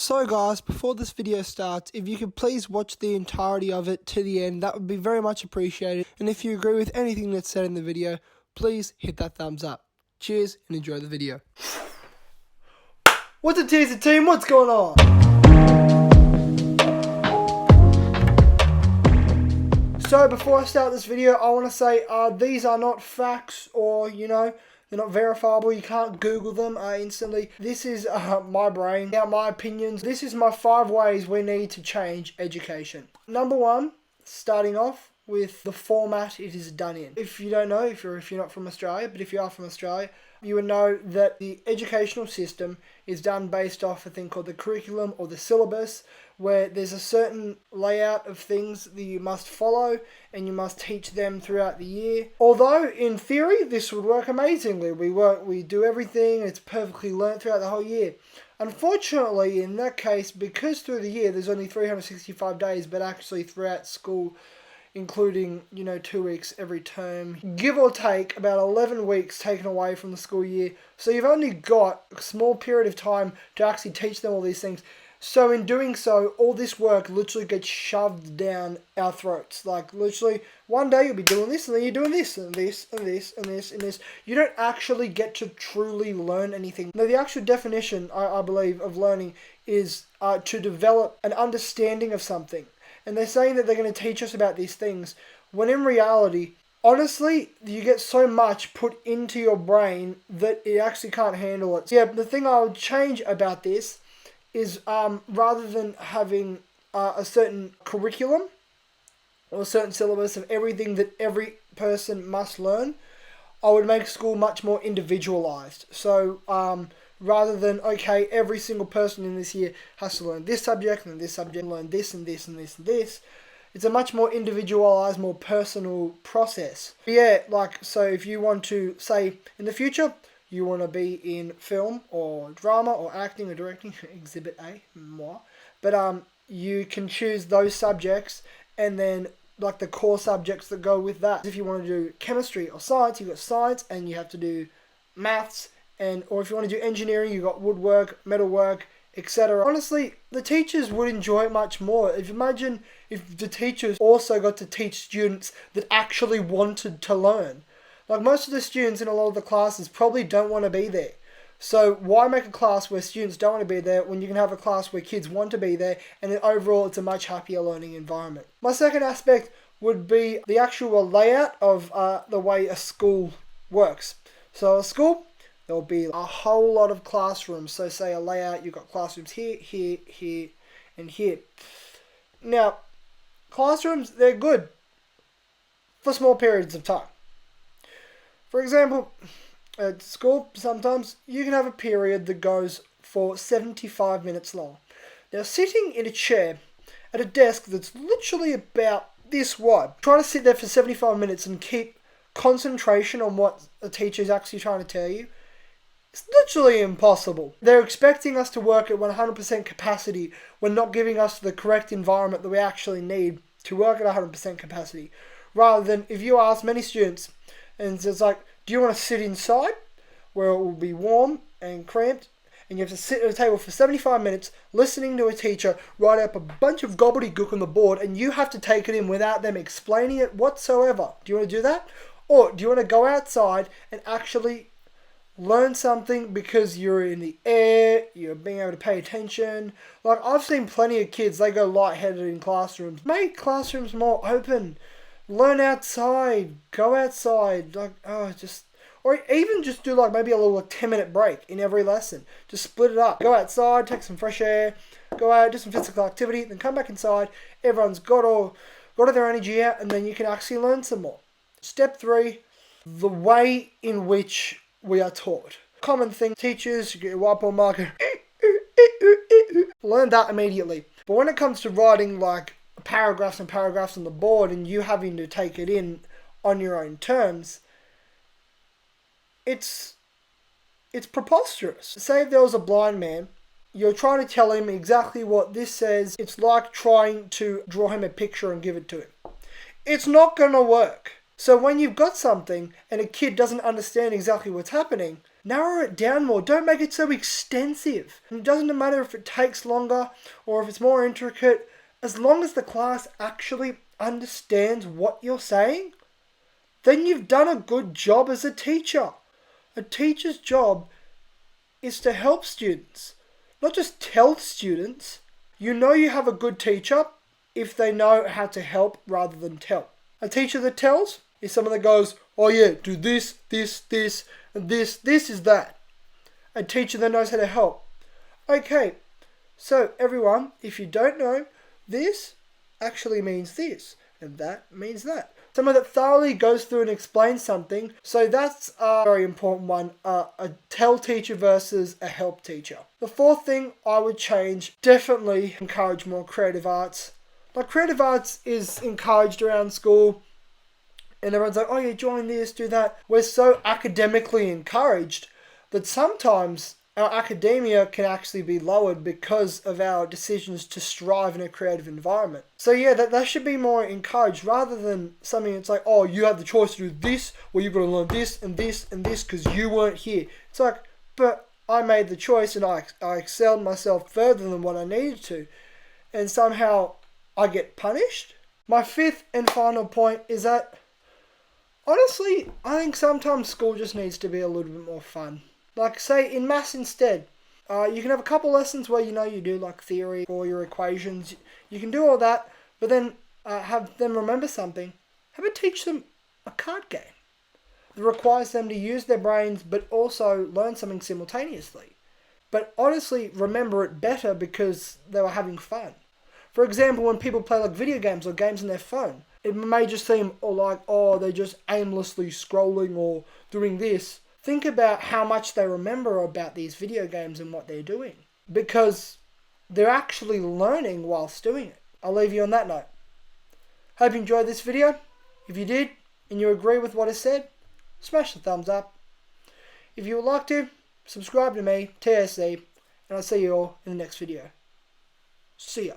So guys, before this video starts, if you could please watch the entirety of it to the end, that would be very much appreciated. And if you agree with anything that's said in the video, please hit that thumbs up. Cheers and enjoy the video. What's up TJC team, what's going on? So before I start this video, I want to say these are not facts or, they're not verifiable. You can't Google them instantly. This is my brain, my opinions. This is my 5 ways we need to change education. Number 1, starting off with the format it is done in. If you don't know, if you're not from Australia, but if you are from Australia, you would know that the educational system is done based off a thing called the curriculum or the syllabus, where there's a certain layout of things that you must follow and you must teach them throughout the year. Although in theory this would work amazingly. We do everything, it's perfectly learnt throughout the whole year. Unfortunately, in that case, because through the year there's only 365 days, but actually throughout school, including 2 weeks every term, give or take about 11 weeks taken away from the school year. So you've only got a small period of time to actually teach them all these things. So in doing so, all this work literally gets shoved down our throats. Like literally, one day you'll be doing this, and then you're doing this, and this, and this, and this, and this. You don't actually get to truly learn anything. Now, the actual definition, I believe, of learning is to develop an understanding of something. And they're saying that they're going to teach us about these things, when in reality, honestly, you get so much put into your brain that it actually can't handle it. Yeah, the thing I would change about this is rather than having a certain curriculum or a certain syllabus of everything that every person must learn, I would make school much more individualized. So rather than, okay, every single person in this year has to learn this subject and this subject, learn this and this and this and this. It's a much more individualized, more personal process. Yeah, so if you want to, say, in the future, you want to be in film or drama or acting or directing, exhibit A, moi. But you can choose those subjects and then the core subjects that go with that. If you want to do chemistry or science, you've got science and you have to do maths. Or if you want to do engineering, you've got woodwork, metalwork, etc. Honestly, the teachers would enjoy it much more. Imagine if the teachers also got to teach students that actually wanted to learn. Most of the students in a lot of the classes probably don't want to be there. So why make a class where students don't want to be there when you can have a class where kids want to be there, and overall it's a much happier learning environment. My second aspect would be the actual layout of the way a school works. So a school, there'll be a whole lot of classrooms. So say a layout, you've got classrooms here, here, here, and here. Now, classrooms, they're good for small periods of time. For example, at school, sometimes you can have a period that goes for 75 minutes long. Now, sitting in a chair at a desk that's literally about this wide, trying to sit there for 75 minutes and keep concentration on what the teacher is actually trying to tell you, it's literally impossible. They're expecting us to work at 100% capacity when not giving us the correct environment that we actually need to work at 100% capacity. Rather than, if you ask many students, and it's like, do you want to sit inside where it will be warm and cramped, and you have to sit at a table for 75 minutes listening to a teacher write up a bunch of gobbledygook on the board, and you have to take it in without them explaining it whatsoever? Do you want to do that? Or do you want to go outside and actually learn something because you're in the air, you're being able to pay attention? I've seen plenty of kids, they go lightheaded in classrooms. Make classrooms more open. Learn outside. Go outside. Or even just do maybe a little 10-minute break in every lesson. Just split it up. Go outside, take some fresh air, go out, do some physical activity, then come back inside. Everyone's got all their energy out, and then you can actually learn some more. Step 3, the way in which we are taught. Common thing, teachers, you get your whiteboard marker, learn that immediately. But when it comes to writing paragraphs and paragraphs on the board and you having to take it in on your own terms, it's preposterous. Say if there was a blind man, you're trying to tell him exactly what this says. It's like trying to draw him a picture and give it to him. It's not going to work. So when you've got something and a kid doesn't understand exactly what's happening, Narrow it down more. Don't make it so extensive. And it doesn't matter if it takes longer or if it's more intricate. As long as the class actually understands what you're saying, then you've done a good job as a teacher. A teacher's job is to help students, not just tell students. You know you have a good teacher if they know how to help rather than tell. A teacher that tells is someone that goes, oh yeah, do this, this, this, and this is that. A teacher that knows how to help. Okay, so everyone, if you don't know, this actually means this, and that means that. Someone that thoroughly goes through and explains something. So that's a very important one. A tell teacher versus a help teacher. The fourth thing I would change, definitely encourage more creative arts. Like creative arts is encouraged around school. And everyone's like, oh yeah, join this, do that. We're so academically encouraged that sometimes our academia can actually be lowered because of our decisions to strive in a creative environment. So yeah, that should be more encouraged rather than something that's like, oh, you have the choice to do this, or you've got to learn this and this and this because you weren't here. It's like, but I made the choice and I excelled myself further than what I needed to. And somehow I get punished. My fifth and final point is that, honestly, I think sometimes school just needs to be a little bit more fun. Like, say, in maths instead, you can have a couple lessons where, you do, like, theory or your equations. You can do all that, but then have them remember something. Have it teach them a card game that requires them to use their brains, but also learn something simultaneously. But honestly, remember it better because they were having fun. For example, when people play, like, video games or games on their phone, it may just seem like, oh, they're just aimlessly scrolling or doing this. Think about how much they remember about these video games and what they're doing. Because they're actually learning whilst doing it. I'll leave you on that note. Hope you enjoyed this video. If you did, and you agree with what I said, smash the thumbs up. If you would like to, subscribe to me, TJC, and I'll see you all in the next video. See ya.